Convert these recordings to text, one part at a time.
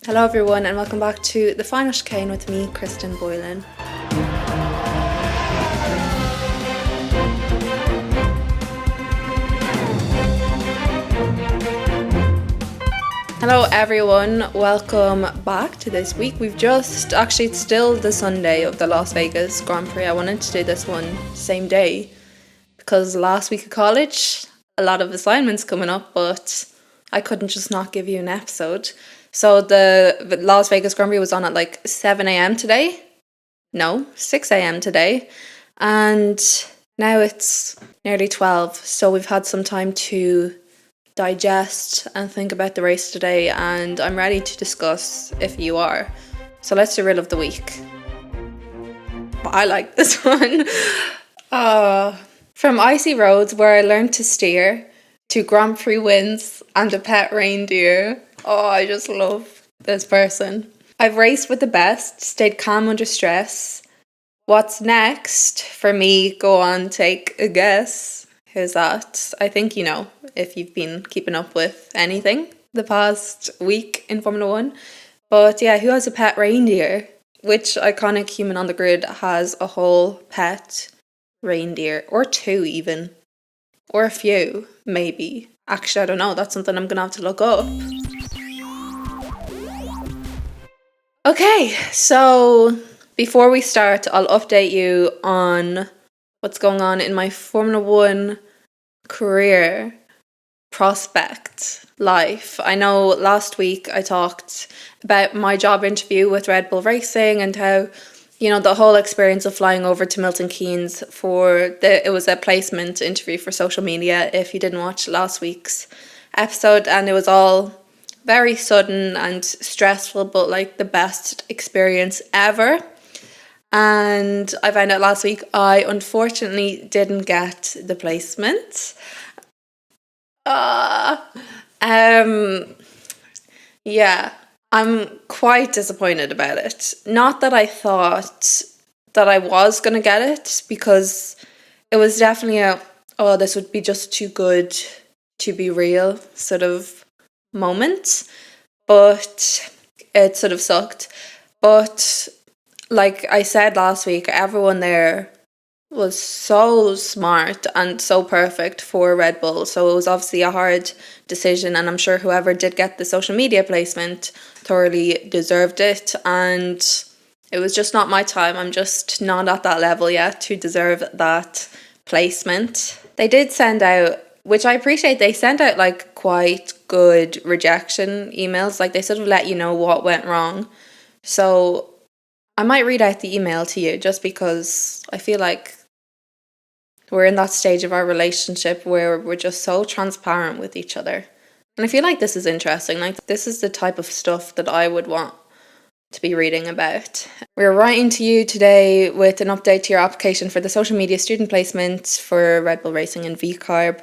Hello everyone and welcome back to The Final Chicane with me, Cristinanneboylan. Hello everyone, welcome back to this week. It's still the Sunday of the Las Vegas Grand Prix. I wanted to do this one same day because last week of college, a lot of assignments coming up, but I couldn't just not give you an episode. So the Las Vegas Grand Prix was on at like 7 a.m. today. No, 6 a.m. today. And now it's nearly 12. So we've had some time to digest and think about the race today. And I'm ready to discuss if you are. So let's do riddle of the week. I like this one. From icy roads where I learned to steer to Grand Prix wins and a pet reindeer. Oh, I just love this person. I've raced with the best, stayed calm under stress. What's next? For me, go on, take a guess. Who's that? I think you know if you've been keeping up with anything the past week in Formula One. But yeah, who has a pet reindeer? Which iconic human on the grid has a whole pet reindeer? Or two even. Or a few, maybe. Actually, I don't know. That's something I'm going to have to look up. Okay, so before we start, I'll update you on what's going on in my Formula One career prospect life. I know last week I talked about my job interview with RedBull Racing and how, you know, the whole experience of flying over to Milton Keynes it was a placement interview for social media if you didn't watch last week's episode, and it was all very sudden and stressful, but like the best experience ever. And I found out last week I unfortunately didn't get the placement. Yeah, I'm quite disappointed about it. Not that I thought that I was going to get it, because it was definitely this would be just too good to be real sort of moment, but it sort of sucked. But like I said last week, everyone there was so smart and so perfect for Red Bull, so it was obviously a hard decision, and I'm sure whoever did get the social media placement thoroughly deserved it, and it was just not my time. I'm just not at that level yet to deserve that placement. They did send out, which I appreciate, they sent out like quite good rejection emails. Like they sort of let you know what went wrong. So I might read out the email to you just because I feel like we're in that stage of our relationship where we're just so transparent with each other. And I feel like this is interesting. Like this is the type of stuff that I would want to be reading about. We're writing to you today with an update to your application for the social media student placement for RedBull Racing and VCarb.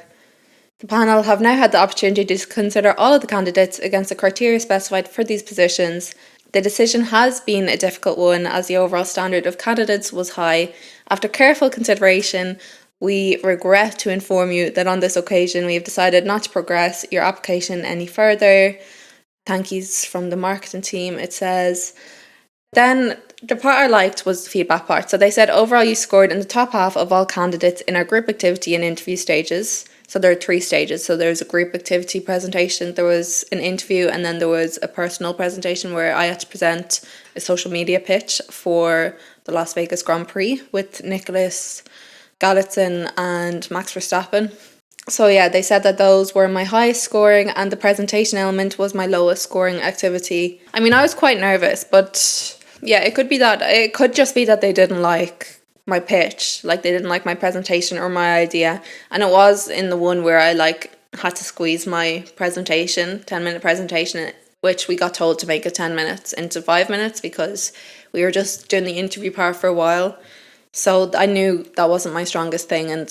The panel have now had the opportunity to consider all of the candidates against the criteria specified for these positions. The decision has been a difficult one as the overall standard of candidates was high. After careful consideration, we regret to inform you that on this occasion we have decided not to progress your application any further. Thank yous from the marketing team, it says. Then the part I liked was the feedback part. So they said overall you scored in the top half of all candidates in our group activity and interview stages. So there are 3 stages. So there's a group activity presentation, there was an interview, and then there was a personal presentation where I had to present a social media pitch for the Las Vegas Grand Prix with Nicholas Galitzin and Max Verstappen. So yeah, they said that those were my highest scoring and the presentation element was my lowest scoring activity. I mean, I was quite nervous, but yeah, it could just be that they didn't like my pitch, like they didn't like my presentation or my idea. And it was in the one where I like had to squeeze my presentation, 10-minute presentation, which we got told to make it 10 minutes into 5 minutes because we were just doing the interview part for a while. So I knew that wasn't my strongest thing, and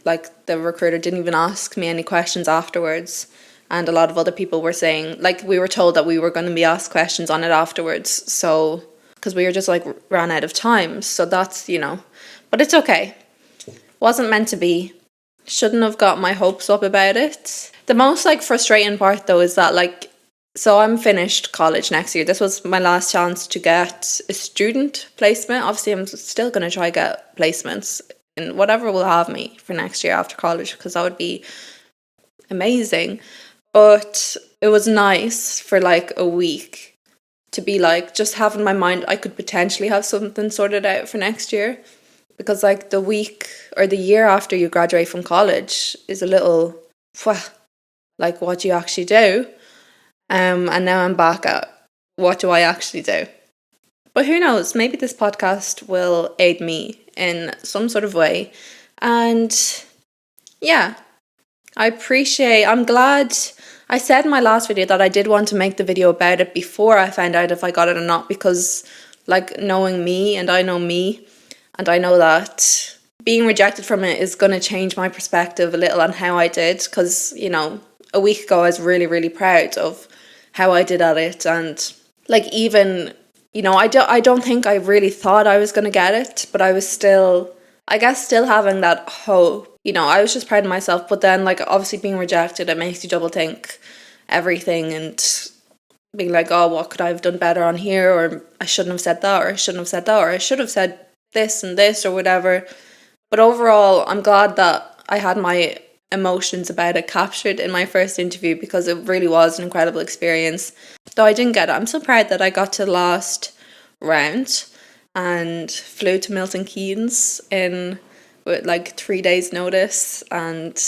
like the recruiter didn't even ask me any questions afterwards. And a lot of other people were saying, like, we were told that we were going to be asked questions on it afterwards. So, because we were just like ran out of time. So that's, you know, but it's okay. Wasn't meant to be. Shouldn't have got my hopes up about it. The most like frustrating part though is that like So I'm finished college next year. This was my last chance to get a student placement. Obviously, I'm still going to try get placements in whatever will have me for next year after college, because that would be amazing. But it was nice for like a week to be like, just have in my mind I could potentially have something sorted out for next year, because like the week or the year after you graduate from college is a little, like, what do you actually do? And now I'm back at, what do I actually do? But who knows, maybe this podcast will aid me in some sort of way. And yeah, I'm glad. I said in my last video that I did want to make the video about it before I found out if I got it or not, because like, knowing me, and I know me, and I know that being rejected from it is going to change my perspective a little on how I did, because, you know, a week ago I was really, really proud of how I did at it. And like, even, you know, I don't think I really thought I was going to get it, but I was still, I guess, still having that hope. You know, I was just proud of myself. But then, like, obviously being rejected, it makes you double think everything and being like, oh, what could I have done better on here? Or I shouldn't have said that, or I shouldn't have said that, or I should have said this and this, or whatever. But overall, I'm glad that I had my emotions about it captured in my first interview, because it really was an incredible experience. Though I didn't get it, I'm so proud that I got to the last round and flew to Milton Keynes in with like 3 days notice. And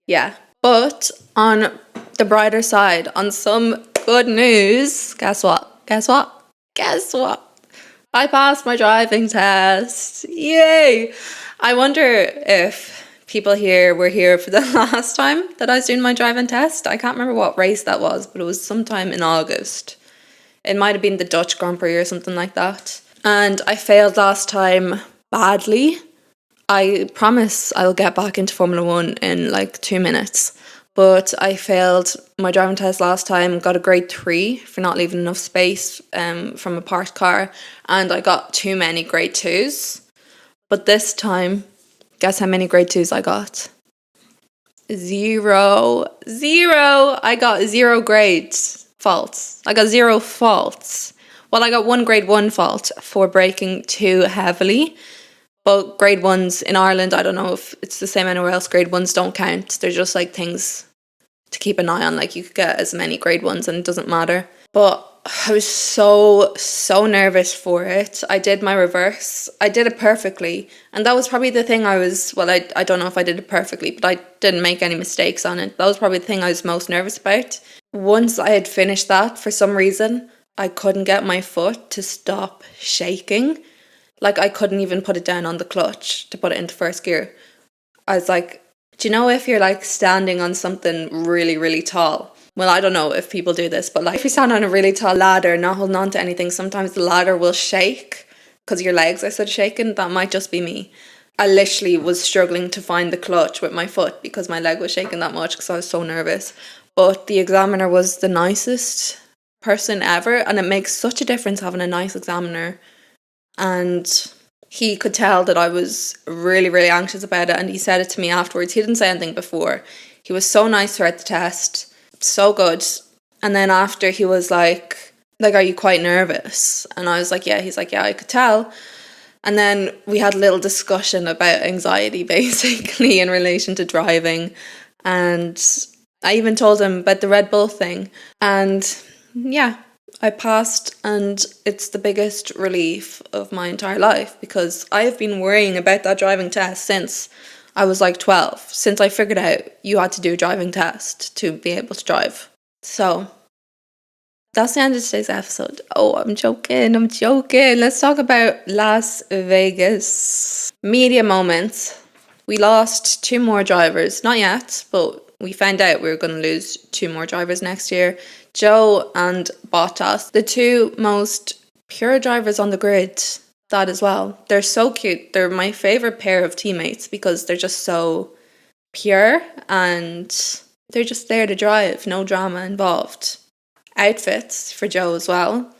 yeah, but on the brighter side, on some good news, guess what I passed my driving test. Yay! I wonder if people here were here for the last time that I was doing my driving test. I can't remember what race that was, but it was sometime in August. It might have been the Dutch Grand Prix or something like that. And I failed last time badly. I promise I'll get back into Formula 1 in like 2 minutes. But I failed my driving test last time, got a grade 3 for not leaving enough space from a parked car, and I got too many grade 2s. But this time, guess how many grade 2s I got? Zero. I got 0 grades faults. I got 0 faults. Well, I got 1 grade 1 fault for braking too heavily. But grade 1s in Ireland, I don't know if it's the same anywhere else, grade 1s don't count. They're just like things to keep an eye on. Like, you could get as many grade 1s and it doesn't matter. But I was so nervous for it. I did my reverse. I did it perfectly. And that was probably the thing I don't know if I did it perfectly, but I didn't make any mistakes on it. That was probably the thing I was most nervous about. Once I had finished that, for some reason, I couldn't get my foot to stop shaking. Like, I couldn't even put it down on the clutch to put it into first gear. I was like, do you know if you're like standing on something really, really tall? Well, I don't know if people do this, but like, if you stand on a really tall ladder, not holding on to anything, sometimes the ladder will shake because your legs are sort of shaking. That might just be me. I literally was struggling to find the clutch with my foot because my leg was shaking that much because I was so nervous. But the examiner was the nicest person ever, and it makes such a difference having a nice examiner. And he could tell that I was really, really anxious about it, and he said it to me afterwards. He didn't say anything before. He was so nice throughout the test, so good. And then after, he was like, are you quite nervous? And I was like, yeah. He's like, yeah, I could tell. And then we had a little discussion about anxiety, basically, in relation to driving. And I even told him about the Red Bull thing. And yeah, I passed, and it's the biggest relief of my entire life, because I have been worrying about that driving test since I was like 12, since I figured out you had to do a driving test to be able to drive. So that's the end of today's episode. Oh, I'm joking. Let's talk about Las Vegas. Media moments. We lost 2 more drivers. Not yet, but we found out we were going to lose 2 more drivers next year. Joe and Bottas, the 2 most pure drivers on the grid, that as well. They're so cute. They're my favourite pair of teammates because they're just so pure and they're just there to drive, no drama involved. Outfits for Joe as well.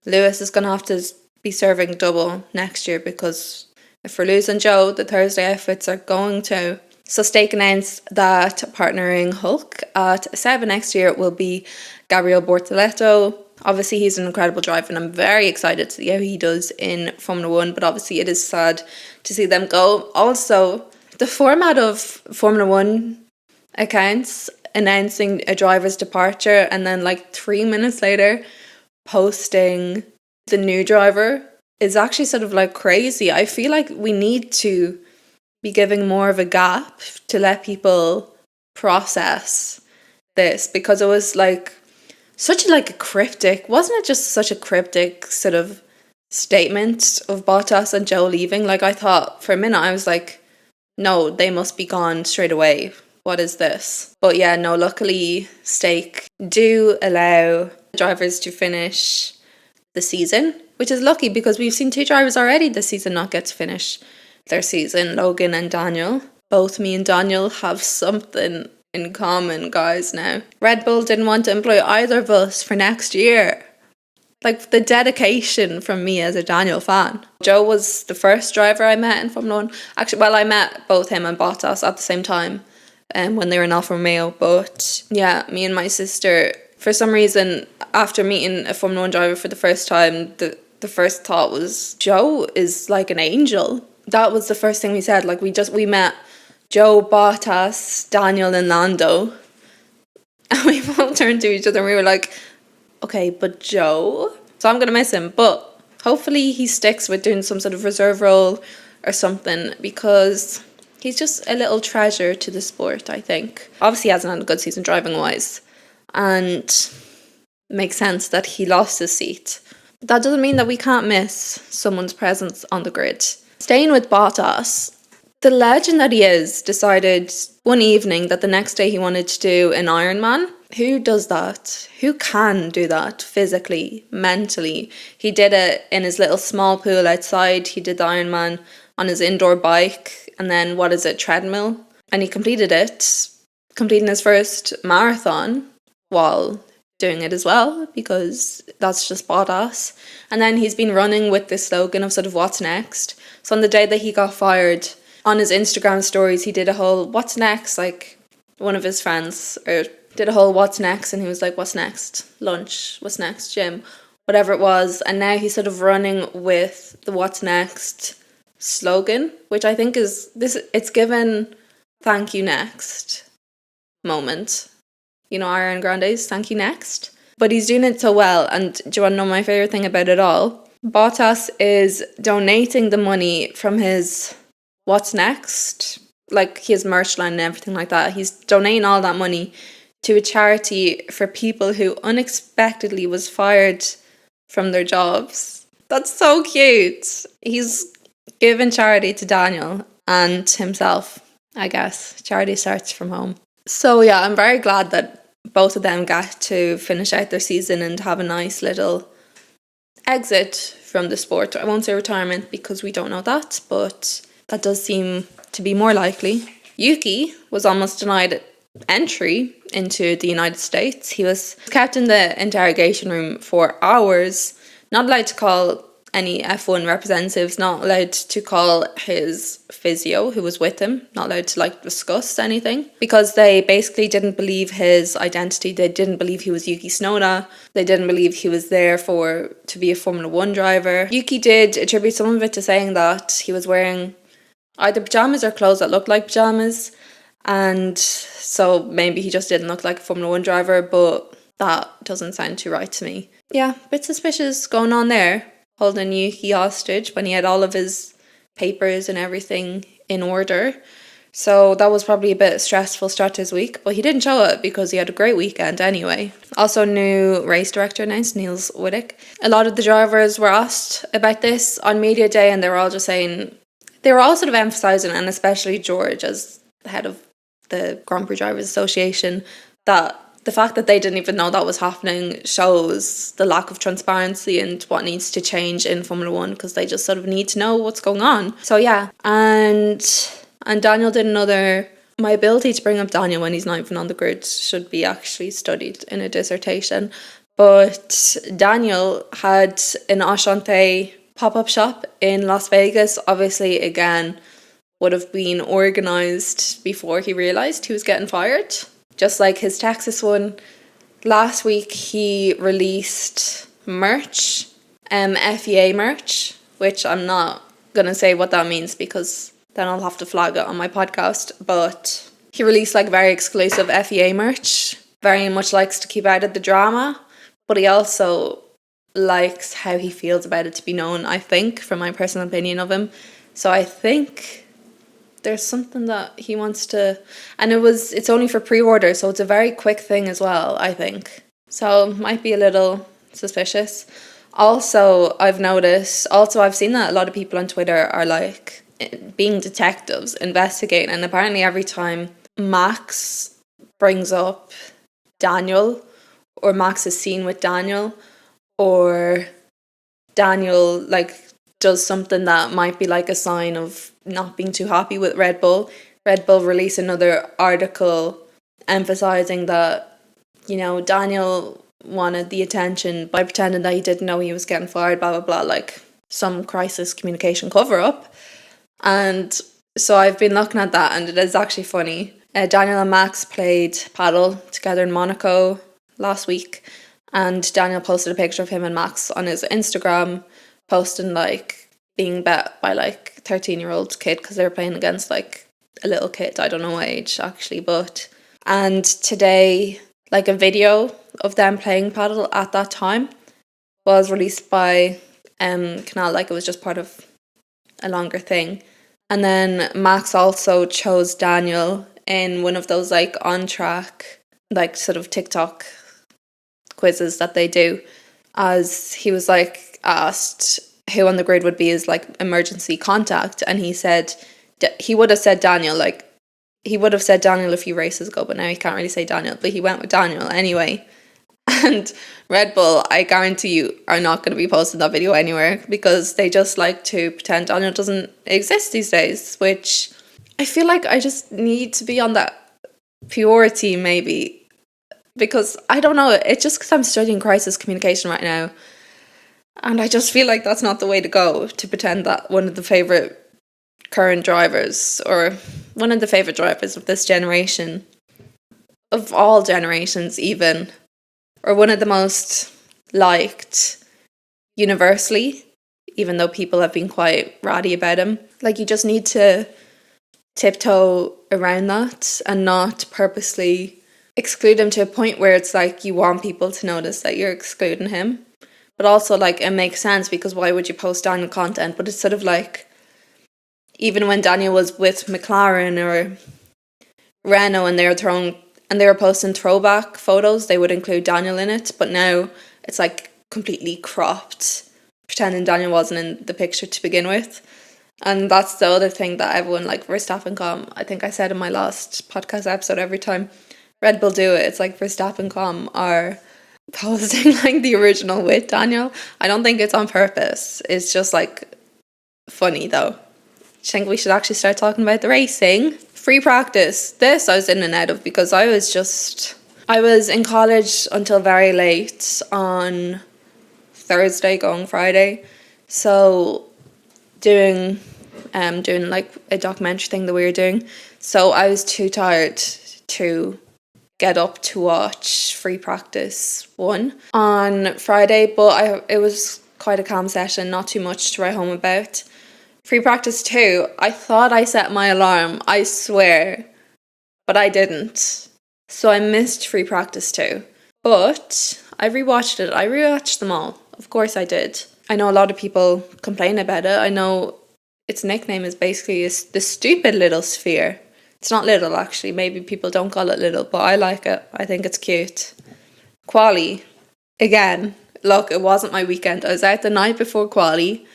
Lewis is going to have to be serving double next year, because if we're losing Joe, the Thursday outfits are going to So Stake announced that partnering Hulk at Sauber next year will be Gabriel Bortoleto. Obviously, he's an incredible driver, and I'm very excited to see how he does in Formula One, but obviously it is sad to see them go. Also, the format of Formula One accounts announcing a driver's departure and then like 3 minutes later posting the new driver is actually sort of like crazy. I feel like we need to be giving more of a gap to let people process this, because it was like such like a cryptic, wasn't it just such a cryptic sort of statement of Bottas and Joe leaving? Like, I thought for a minute, I was like, no, they must be gone straight away. What is this? But yeah, no, luckily Stake do allow drivers to finish the season, which is lucky because we've seen 2 drivers already this season not get to finish their season, Logan and Daniel. Both me and Daniel have something in common, guys, now. Red Bull didn't want to employ either of us for next year. Like, the dedication from me as a Daniel fan. Joe was the first driver I met in Formula 1. Actually, well, I met both him and Bottas at the same time when they were in Alfa Romeo. But yeah, me and my sister, for some reason, after meeting a Formula 1 driver for the first time, the first thought was, Joe is like an angel. That was the first thing we said. Like, we met Joe, Bottas, Daniel and Lando. And we both turned to each other and we were like, okay, but Joe? So I'm going to miss him. But hopefully he sticks with doing some sort of reserve role or something, because he's just a little treasure to the sport, I think. Obviously he hasn't had a good season driving-wise. And it makes sense that he lost his seat. But that doesn't mean that we can't miss someone's presence on the grid. Staying with Bottas, the legend that he is decided one evening that the next day he wanted to do an Ironman. Who does that? Who can do that physically, mentally? He did it in his little small pool outside. He did the Ironman on his indoor bike and then, treadmill. And he completed it, completing his first marathon while doing it as well, because that's just Bottas. And then he's been running with this slogan of sort of what's next. So on the day that he got fired, on his Instagram stories, he did a whole what's next, like one of his friends did a whole what's next, and he was like, what's next? Lunch, what's next? Gym, whatever it was. And now he's sort of running with the what's next slogan, which I think is this, it's given thank you next moment. You know, Ariana Grande's thank you next. But he's doing it so well. And do you want to know my favourite thing about it all? Bottas is donating the money from his what's next, like his merch line and everything like that. He's donating all that money to a charity for people who unexpectedly was fired from their jobs. That's so cute. He's given charity to Daniel and himself, I guess. Charity starts from home. So yeah, I'm very glad that both of them got to finish out their season and have a nice little exit from the sport. I won't say retirement because we don't know that, but that does seem to be more likely. Yuki was almost denied entry into the United States. He was kept in the interrogation room for hours, not allowed to call any F1 representatives, not allowed to call his physio who was with him, not allowed to discuss anything, because they basically didn't believe his identity. They didn't believe he was Yuki Tsunoda. They didn't believe he was there to be a Formula 1 driver. Yuki did attribute some of it to saying that he was wearing either pajamas or clothes that looked like pajamas, and so maybe he just didn't look like a Formula 1 driver, but that doesn't sound too right to me. Yeah, a bit suspicious going on there, holding Yuki hostage when he had all of his papers and everything in order. So that was probably a bit stressful start to his week, but he didn't show it because he had a great weekend anyway. Also, new race director announced, Niels Wittig. A lot of the drivers were asked about this on media day, and they were all just saying, they were all sort of emphasising, and especially George as the head of the Grand Prix Drivers Association, that the fact that they didn't even know that was happening shows the lack of transparency and what needs to change in Formula 1, because they just sort of need to know what's going on. So yeah, and Daniel did another... My ability to bring up Daniel when he's not even on the grid should be actually studied in a dissertation. But Daniel had an Ashante pop-up shop in Las Vegas. Obviously, again, would have been organised before he realised he was getting fired. Just like his Texas one. Last week he released merch, FEA merch, which I'm not going to say what that means because then I'll have to flag it on my podcast. But he released like very exclusive FEA merch, very much likes to keep out of the drama, but he also likes how he feels about it to be known, I think, from my personal opinion of him. So I think there's something that he wants to, and it's only for pre-order, so it's a very quick thing as well, I think. So it might be a little suspicious. Also, I've seen that a lot of people on Twitter are like being detectives, investigating, and apparently every time Max brings up Daniel, or Max is seen with Daniel, or Daniel like does something that might be like a sign of not being too happy with Red Bull release another article emphasizing that, you know, Daniel wanted the attention by pretending that he didn't know he was getting fired, blah blah blah, like some crisis communication cover up. And so I've been looking at that, and it is actually funny. Daniel and Max played paddle together in Monaco last week, and Daniel posted a picture of him and Max on his Instagram, posting like being bet by like 13-year-old kid because they were playing against like a little kid, I don't know what age actually, but. And today, like a video of them playing paddle at that time was released by Canal, like it was just part of a longer thing. And then Max also chose Daniel in one of those like on track, like sort of TikTok quizzes that they do, as he was like asked who on the grid would be his like emergency contact, and he said he would have said Daniel, like he would have said Daniel a few races ago, but now he can't really say Daniel, but he went with Daniel anyway. And Red Bull, I guarantee you, are not going to be posting that video anywhere because they just like to pretend Daniel doesn't exist these days, which I feel like I just need to be on that purity maybe, because I don't know, it's just because I'm studying crisis communication right now, and I just feel like that's not the way to go, to pretend that one of the favourite current drivers, or one of the favourite drivers of this generation, of all generations even, or one of the most liked universally, even though people have been quite ratty about him. Like, you just need to tiptoe around that and not purposely exclude him to a point where it's like you want people to notice that you're excluding him. But also, like, it makes sense because why would you post Daniel content? But it's sort of like, even when Daniel was with McLaren or Renault and they were posting throwback photos, they would include Daniel in it. But now it's like completely cropped, pretending Daniel wasn't in the picture to begin with. And that's the other thing that everyone, like Verstappen.com, I think I said in my last podcast episode, every time Red Bull do it, it's like Verstappen.com are posting like the original with Daniel. I don't think it's on purpose. It's just like funny though. I think we should actually start talking about the racing. Free practice. This I was in and out of because I was in college until very late on Thursday, going Friday. So doing like a documentary thing that we were doing. So I was too tired to get up to watch free practice 1 on Friday, but it was quite a calm session, not too much to write home about. Free practice 2, I thought I set my alarm, I swear, but I didn't. So I missed free practice 2. But I rewatched it. I rewatched them all. Of course I did. I know a lot of people complain about it. I know its nickname is basically the stupid little sphere. It's not little, actually. Maybe people don't call it little, but I like it. I think it's cute. Quali. Again, look, it wasn't my weekend. I was out the night before quali.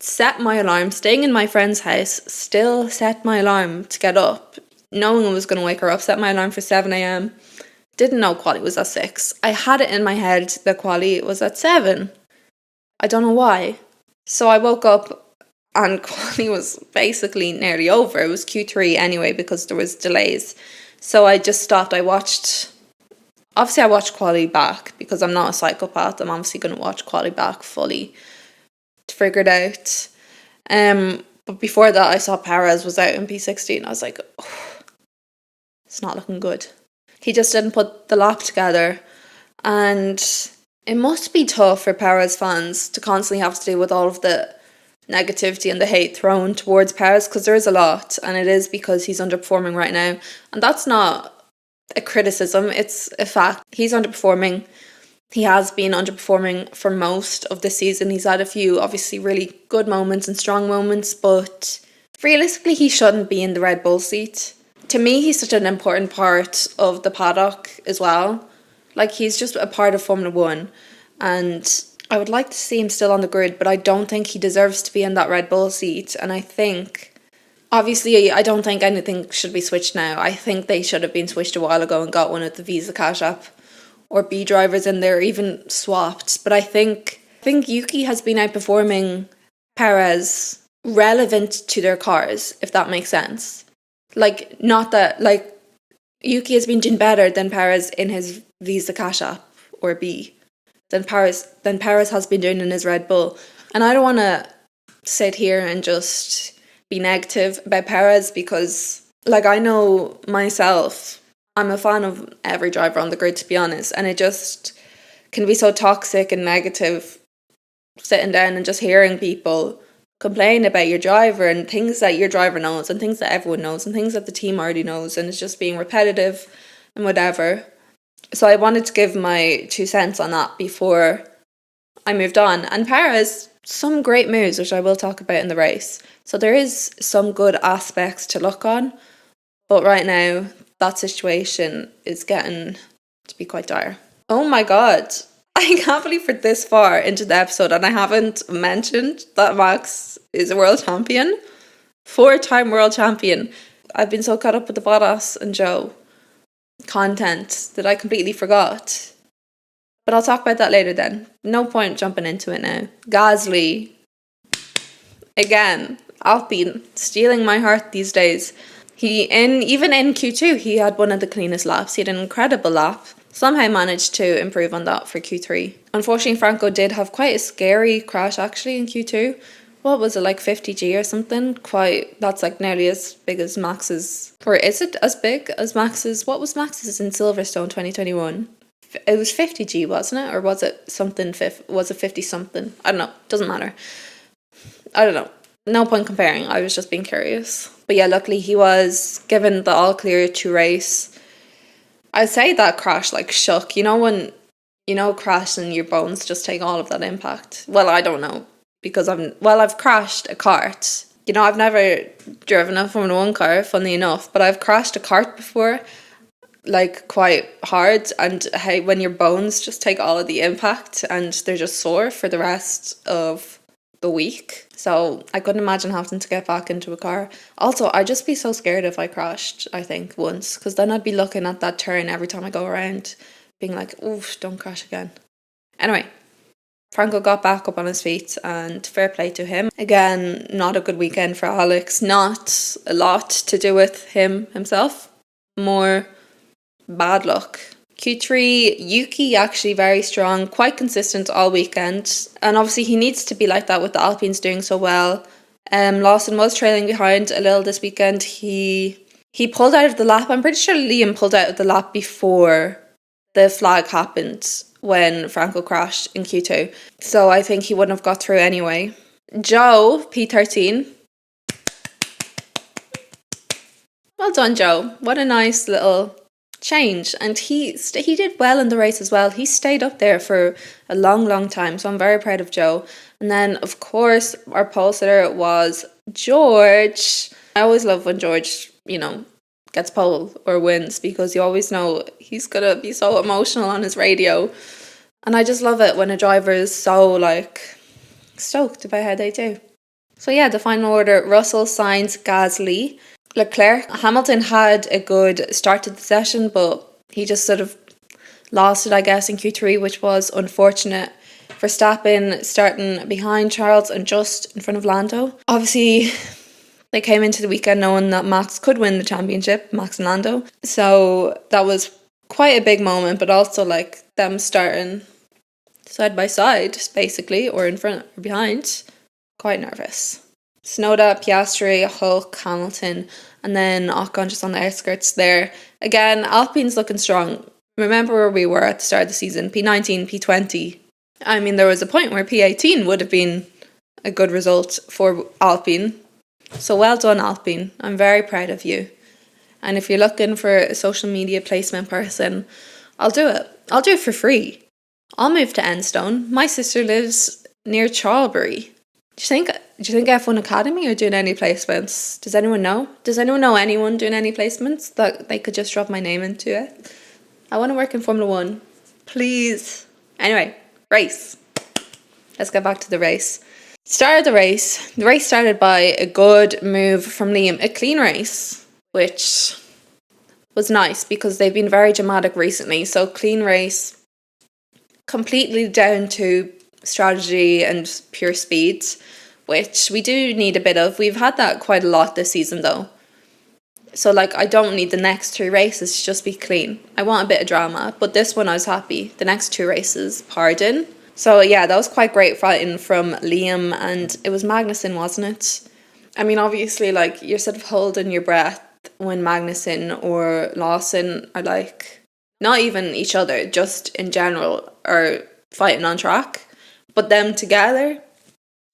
Set my alarm, staying in my friend's house, still set my alarm to get up, knowing I was going to wake her up, set my alarm for 7 a.m. Didn't know quali was at 6. I had it in my head that quali was at 7. I don't know why. So I woke up and quali was basically nearly over. It was Q3 anyway because there was delays. So I just stopped. I watched quali back because I'm not a psychopath. I'm obviously going to watch quali back fully to figure it out. But before that, I saw Perez was out in P16. And I was like, oh, it's not looking good. He just didn't put the lap together. And it must be tough for Perez fans to constantly have to deal with all of the negativity and the hate thrown towards Perez, because there is a lot, and it is because he's underperforming right now. And that's not a criticism, it's a fact. He's underperforming. He has been underperforming for most of the season. He's had a few obviously really good moments and strong moments, but realistically he shouldn't be in the Red Bull seat. To me, he's such an important part of the paddock as well. Like, he's just a part of Formula 1, and I would like to see him still on the grid, but I don't think he deserves to be in that Red Bull seat. And I think, obviously, I don't think anything should be switched now. I think they should have been switched a while ago and got one of the Visa Cash App or B drivers in there, even swapped. But I think Yuki has been outperforming Perez relevant to their cars, if that makes sense. Like, not that, like, Yuki has been doing better than Perez in his Visa Cash App or B than Perez has been doing in his Red Bull. And I don't want to sit here and just be negative about Perez, because, like, I know myself, I'm a fan of every driver on the grid, to be honest, and it just can be so toxic and negative sitting down and just hearing people complain about your driver and things that your driver knows and things that everyone knows and things that the team already knows, and it's just being repetitive and whatever. So I wanted to give my 2 cents on that before I moved on. And Perez, some great moves, which I will talk about in the race. So there is some good aspects to look on, but right now that situation is getting to be quite dire. Oh my god, I can't believe we're this far into the episode and I haven't mentioned that Max is a world champion. 4-time world champion. I've been so caught up with the Bottas and Joe content that I completely forgot. But I'll talk about that later then. No point jumping into it now. Gasly. Again, Alpine stealing my heart these days. Even in Q2, he had one of the cleanest laps. He had an incredible lap. Somehow managed to improve on that for Q3. Unfortunately, Franco did have quite a scary crash actually in Q2. What was it, like 50G or something? That's like nearly as big as Max's. Or is it as big as Max's? What was Max's in Silverstone 2021? It was 50G, wasn't it? Or was it something, was it 50 something? I don't know. Doesn't matter. I don't know. No point comparing. I was just being curious. But yeah, luckily he was given the all clear to race. I'd say that crash like shook. You know when, crash and your bones just take all of that impact? Well, I don't know. Because I've crashed a kart. I've never driven a Formula 1 car, funnily enough, but I've crashed a kart before, like quite hard, and hey, when your bones just take all of the impact and they're just sore for the rest of the week. So I couldn't imagine having to get back into a car. Also, I'd just be so scared if I crashed, I think, once, because then I'd be looking at that turn every time I go around, being like, oof, don't crash again. Anyway, Franco got back up on his feet and fair play to him. Again, not a good weekend for Alex. Not a lot to do with himself. More bad luck. Q3, Yuki actually very strong, quite consistent all weekend. And obviously he needs to be like that with the Alpines doing so well. Lawson was trailing behind a little this weekend. He pulled out of the lap. I'm pretty sure Liam pulled out of the lap before the flag happened when Franco crashed in Q2. So I think he wouldn't have got through anyway. Joe, P13. Well done, Joe. What a nice little change. And he did well in the race as well. He stayed up there for a long time. So I'm very proud of Joe. And then, of course, our pole sitter was George. I always love when George, gets pole or wins, because you always know he's gonna be so emotional on his radio, and I just love it when a driver is so stoked about how they do. So yeah, the final order: Russell, Sainz, Gasly, Leclerc. Hamilton had a good start to the session, but he just sort of lost it, I guess, in Q3, which was unfortunate. Verstappen starting behind Charles and just in front of Lando. Obviously, they came into the weekend knowing that Max could win the championship, Max and Lando. So that was quite a big moment, but also them starting side by side, basically, or in front or behind. Quite nervous. Tsunoda, Piastri, Hulk, Hamilton, and then Ocon just on the outskirts there. Again, Alpine's looking strong. Remember where we were at the start of the season, P19, P20. I mean, there was a point where P18 would have been a good result for Alpine. So well done, Alpine. I'm very proud of you. And if you're looking for a social media placement person, I'll do it. I'll do it for free. I'll move to Enstone. My sister lives near Charlbury. Do you think F1 Academy are doing any placements? Does anyone know? Does anyone know anyone doing any placements that they could just drop my name into it? I want to work in Formula 1. Please. Anyway, race. Let's get back to the race. Started the race. The race started by a good move from Liam. A clean race, which was nice because they've been very dramatic recently. So clean race, completely down to strategy and pure speed, which we do need a bit of. We've had that quite a lot this season though. So I don't need the next 3 races to just be clean. I want a bit of drama, but this one I was happy. The next 2 races, pardon. So yeah, that was quite great fighting from Liam, and it was Magnussen, wasn't it? I mean, obviously, you're sort of holding your breath when Magnussen or Lawson are not even each other, just in general, are fighting on track. But them together,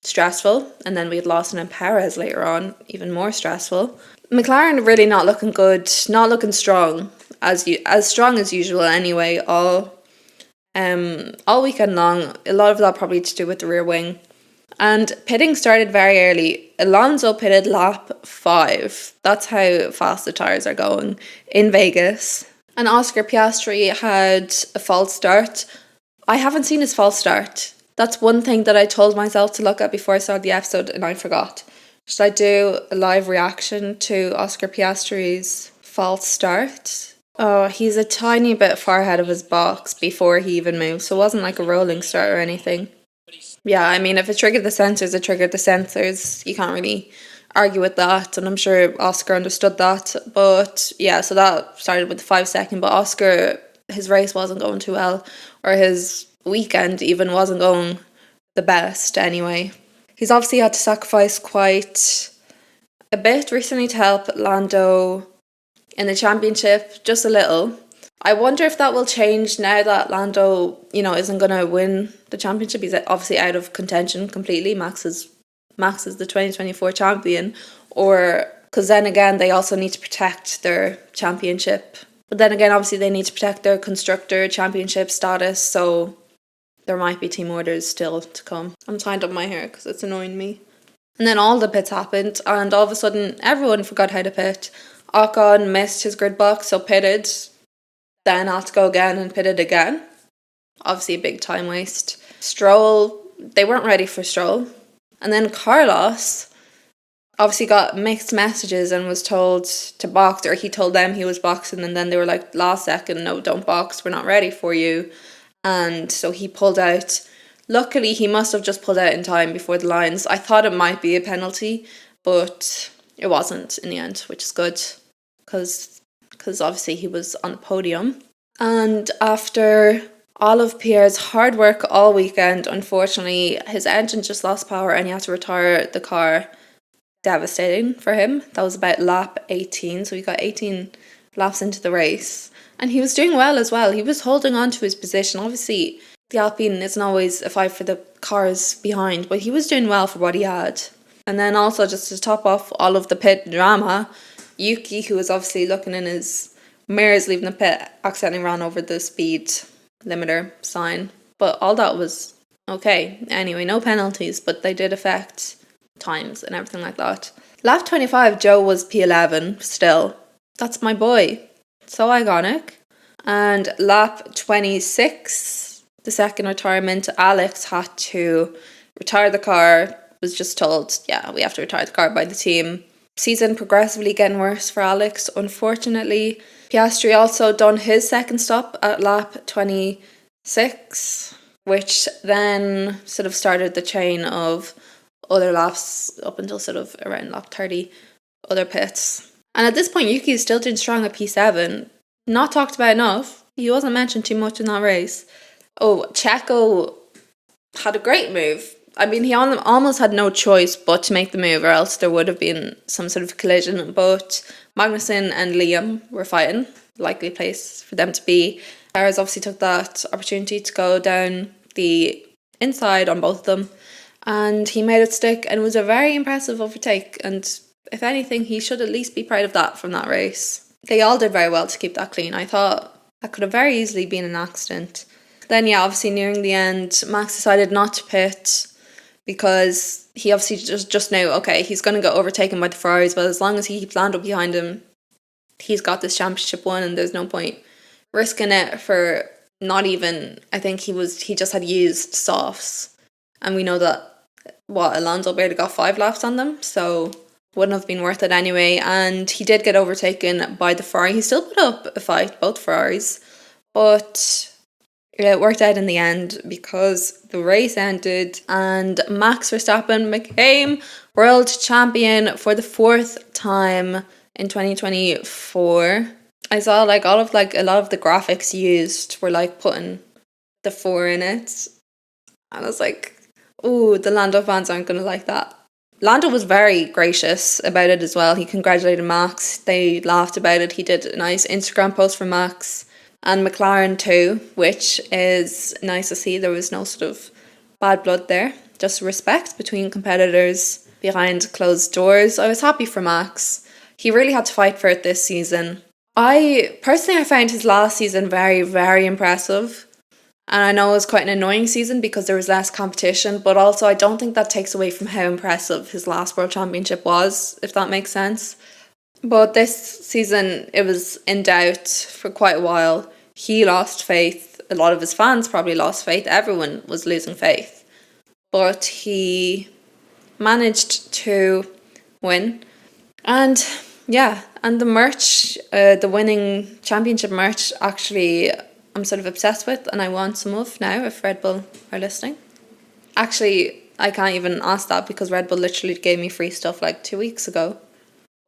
stressful. And then we had Lawson and Perez later on, even more stressful. McLaren really not looking good, not looking strong, as strong as usual anyway, all weekend long. A lot of that probably to do with the rear wing. And pitting started very early. Alonso pitted lap 5. That's how fast the tyres are going in Vegas. And Oscar Piastri had a false start. I haven't seen his false start. That's one thing that I told myself to look at before I started the episode, and I forgot. Should I do a live reaction to Oscar Piastri's false start? Oh, he's a tiny bit far ahead of his box before he even moved, so it wasn't like a rolling start or anything. Yeah, I mean, if it triggered the sensors, it triggered the sensors. You can't really argue with that, and I'm sure Oscar understood that. But yeah, so that started with the 5 second, but Oscar, his race wasn't going too well, or his weekend even wasn't going the best anyway. He's obviously had to sacrifice quite a bit recently to help Lando in the championship, just a little. I wonder if that will change now that Lando, isn't going to win the championship. He's obviously out of contention completely. Max is the 2024 champion. Or, because then again, they also need to protect their championship. But then again, obviously, they need to protect their constructor championship status. So there might be team orders still to come. I'm tying up my hair because it's annoying me. And then all the pits happened, and all of a sudden, everyone forgot how to pit. Ocon missed his grid box, so pitted. Then had to go again and pitted again. Obviously a big time waste. Stroll, they weren't ready for Stroll. And then Carlos obviously got mixed messages and was told to box, or he told them he was boxing, and then they were like, last second, no, don't box, we're not ready for you. And so he pulled out. Luckily, he must have just pulled out in time before the lines. I thought it might be a penalty, but it wasn't in the end, which is good, because obviously he was on the podium. And after all of Pierre's hard work all weekend, unfortunately, his engine just lost power and he had to retire the car. Devastating for him. That was about lap 18, so he got 18 laps into the race. And he was doing well as well. He was holding on to his position. Obviously, the Alpine isn't always a fight for the cars behind, but he was doing well for what he had. And then also, just to top off all of the pit drama, Yuki, who was obviously looking in his mirrors leaving the pit, accidentally ran over the speed limiter sign. But all that was okay. Anyway, no penalties, but they did affect times and everything like that. Lap 25, Joe was P11 still. That's my boy. So iconic. And lap 26, the second retirement, Alex had to retire the car. Was just told, yeah, we have to retire the car by the team. Season progressively getting worse for Alex, unfortunately. Piastri also done his second stop at lap 26, which then sort of started the chain of other laps up until sort of around lap 30, other pits. And at this point, Yuki is still doing strong at P7. Not talked about enough. He wasn't mentioned too much in that race. Oh, Checo had a great move. I mean, he almost had no choice but to make the move, or else there would have been some sort of collision. But Magnussen and Liam were fighting, likely place for them to be. Perez obviously took that opportunity to go down the inside on both of them, and he made it stick, and it was a very impressive overtake. And if anything, he should at least be proud of that from that race. They all did very well to keep that clean. I thought that could have very easily been an accident. Then, yeah, obviously nearing the end, Max decided not to pit because he obviously just knew, okay, he's going to get overtaken by the Ferraris, but as long as he keeps Lando behind him, he's got this championship won, and there's no point risking it for not even, I think he just had used softs, and we know that, Alonso barely got 5 laps on them, so wouldn't have been worth it anyway. And he did get overtaken by the Ferrari. He still put up a fight, both Ferraris, but it worked out in the end because the race ended and Max Verstappen became world champion for the 4th time in 2024. I saw a lot of the graphics used were putting the 4 in it, and I was like, ooh, the Lando fans aren't going to like that. Lando was very gracious about it as well. He congratulated Max. They laughed about it. He did a nice Instagram post for Max and McLaren too, which is nice to see. There was no sort of bad blood there, just respect between competitors behind closed doors. I was happy for Max. He really had to fight for it this season. I found his last season very, very impressive. And I know it was quite an annoying season because there was less competition, but also I don't think that takes away from how impressive his last World Championship was, if that makes sense. But this season, it was in doubt for quite a while. He lost faith. A lot of his fans probably lost faith. Everyone was losing faith. But he managed to win. And yeah, and the merch, the winning championship merch, actually I'm sort of obsessed with, and I want some of now if Red Bull are listening. Actually, I can't even ask that because Red Bull literally gave me free stuff 2 weeks ago.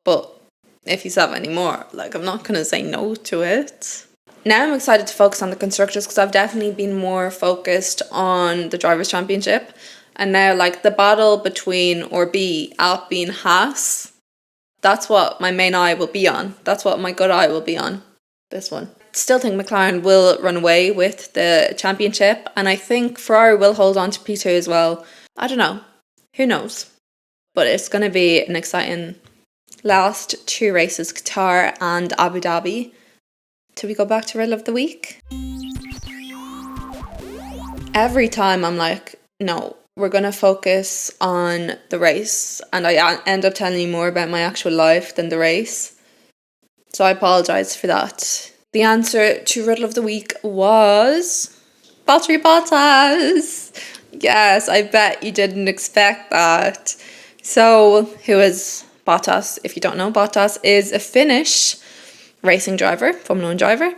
But if you have any more, I'm not going to say no to it. Now I'm excited to focus on the constructors because I've definitely been more focused on the Drivers' Championship. And now the battle between Alpine, Haas, that's what my main eye will be on. That's what my good eye will be on, this one. Still think McLaren will run away with the championship, and I think Ferrari will hold on to P2 as well. I don't know. Who knows? But it's going to be an exciting last 2 races, Qatar and Abu Dhabi. Till we go back to Riddle of the Week. Every time I'm no, we're going to focus on the race, and I end up telling you more about my actual life than the race. So I apologise for that. The answer to Riddle of the Week was Valtteri Bottas. Yes, I bet you didn't expect that. So, who is Bottas? If you don't know, Bottas is a Finnish racing driver, Formula 1 driver.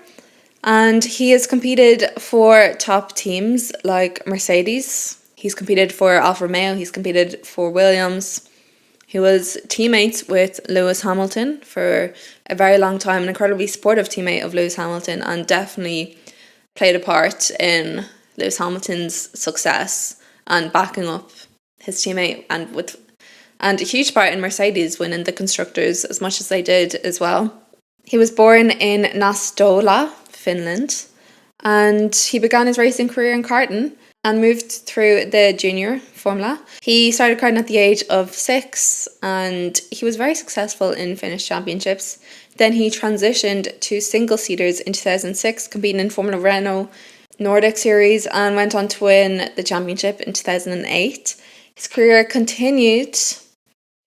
And he has competed for top teams like Mercedes. He's competed for Alfa Romeo. He's competed for Williams. He was teammates with Lewis Hamilton for a very long time, an incredibly supportive teammate of Lewis Hamilton, and definitely played a part in Lewis Hamilton's success and backing up his teammate, and a huge part in Mercedes winning the constructors as much as they did as well. He was born in Nastola, Finland, and he began his racing career in karting and moved through the junior formula. He started karting at the age of 6 and he was very successful in Finnish championships. Then he transitioned to single-seaters in 2006, competing in Formula Renault Nordic Series, and went on to win the championship in 2008. His career continued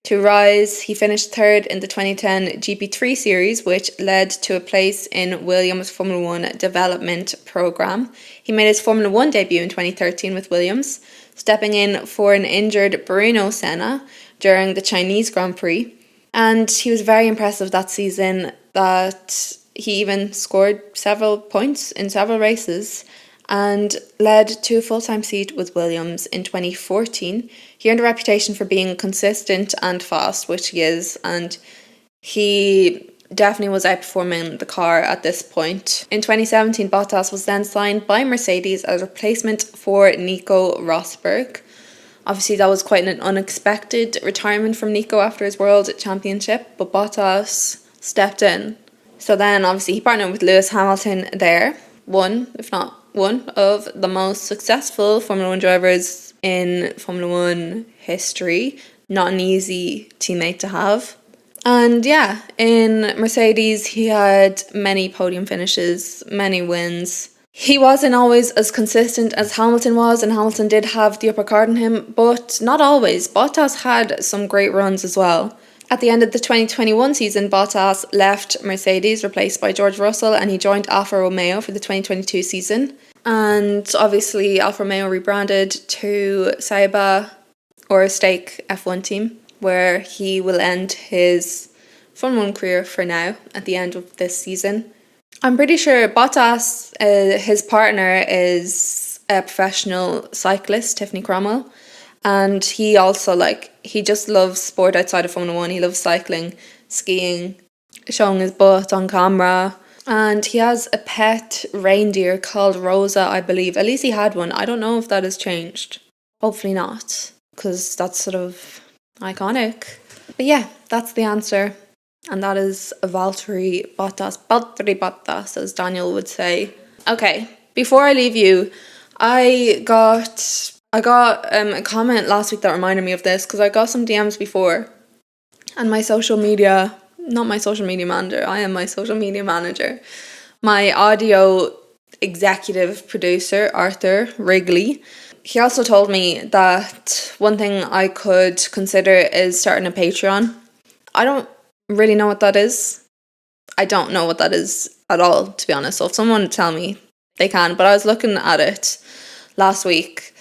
to rise. He finished 3rd in the 2010 GP3 series, which led to a place in Williams' Formula 1 development programme. He made his Formula 1 debut in 2013 with Williams, stepping in for an injured Bruno Senna during the Chinese Grand Prix. And he was very impressive that season, that he even scored several points in several races and led to a full-time seat with Williams in 2014. He earned a reputation for being consistent and fast, which he is, and he definitely was outperforming the car at this point. In 2017, Bottas was then signed by Mercedes as a replacement for Nico Rosberg. Obviously, that was quite an unexpected retirement from Nico after his World Championship, but Bottas stepped in. So then, obviously, he partnered with Lewis Hamilton there. One, if not one, of the most successful Formula 1 drivers in Formula 1 history. Not an easy teammate to have. And yeah, in Mercedes, he had many podium finishes, many wins. He wasn't always as consistent as Hamilton was, and Hamilton did have the upper card on him, but not always. Bottas had some great runs as well. At the end of the 2021 season, Bottas left Mercedes, replaced by George Russell, and he joined Alfa Romeo for the 2022 season. And obviously, Alfa Romeo rebranded to Sauber, or Stake F1 team, where he will end his Formula 1 career for now, at the end of this season. I'm pretty sure Bottas, his partner, is a professional cyclist, Tiffany Cromwell. And he also, he just loves sport outside of Formula 1. He loves cycling, skiing, showing his butt on camera. And he has a pet reindeer called Rosa, I believe. At least he had one. I don't know if that has changed. Hopefully not, because that's sort of iconic. But yeah, that's the answer. And that is Valtteri Bottas, as Daniel would say. Okay, before I leave you, I got a comment last week that reminded me of this, because I got some DMs before, and not my social media manager, I am my social media manager. My audio executive producer, Arthur Wrigley, he also told me that one thing I could consider is starting a Patreon. I don't really know what that is. I don't know what that is at all, to be honest. So if someone would tell me, they can. But I was looking at it last week.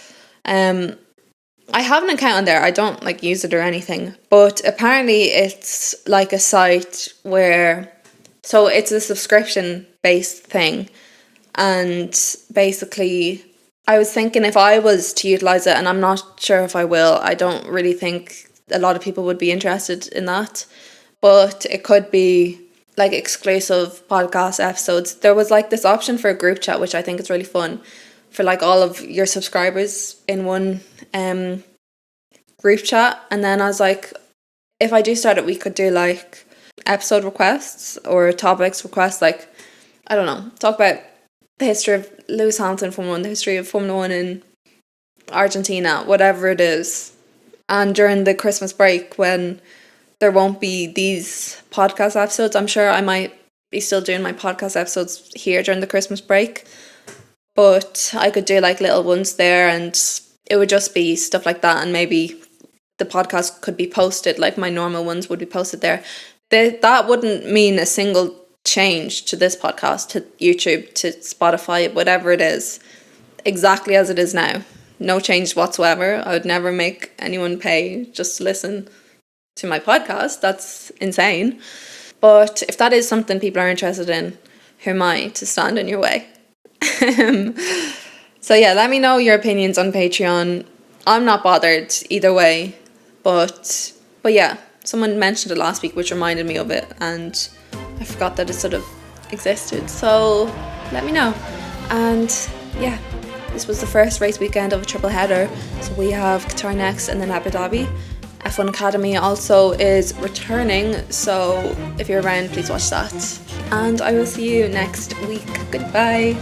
I have an account on there. I don't use it or anything. But apparently it's like a site where, so it's a subscription based thing. And basically, I was thinking if I was to utilise it, and I'm not sure if I will, I don't really think a lot of people would be interested in that. But it could be exclusive podcast episodes. There was this option for a group chat, which I think is really fun, for all of your subscribers in one group chat. And then I was like, if I do start it, we could do episode requests or topics requests, I don't know, talk about the history of Lewis Hamilton Formula 1, the history of Formula 1 in Argentina, whatever it is. And during the Christmas break, when there won't be these podcast episodes, I'm sure I might be still doing my podcast episodes here during the Christmas break, but I could do little ones there, and it would just be stuff like that, and maybe the podcast could be posted, my normal ones would be posted there. That wouldn't mean a single change to this podcast, to YouTube, to Spotify, whatever it is, exactly as it is now. No change whatsoever. I would never make anyone pay just to listen to my podcast. That's insane. But if that is something people are interested in, who am I to stand in your way? So yeah, let me know your opinions on Patreon. I'm not bothered either way, but yeah, someone mentioned it last week, which reminded me of it, and I forgot that it sort of existed. So let me know. And yeah, this was the first race weekend of a triple header. So we have Qatar next, and then Abu Dhabi. F1 Academy also is returning, so if you're around, please watch that. And I will see you next week. Goodbye.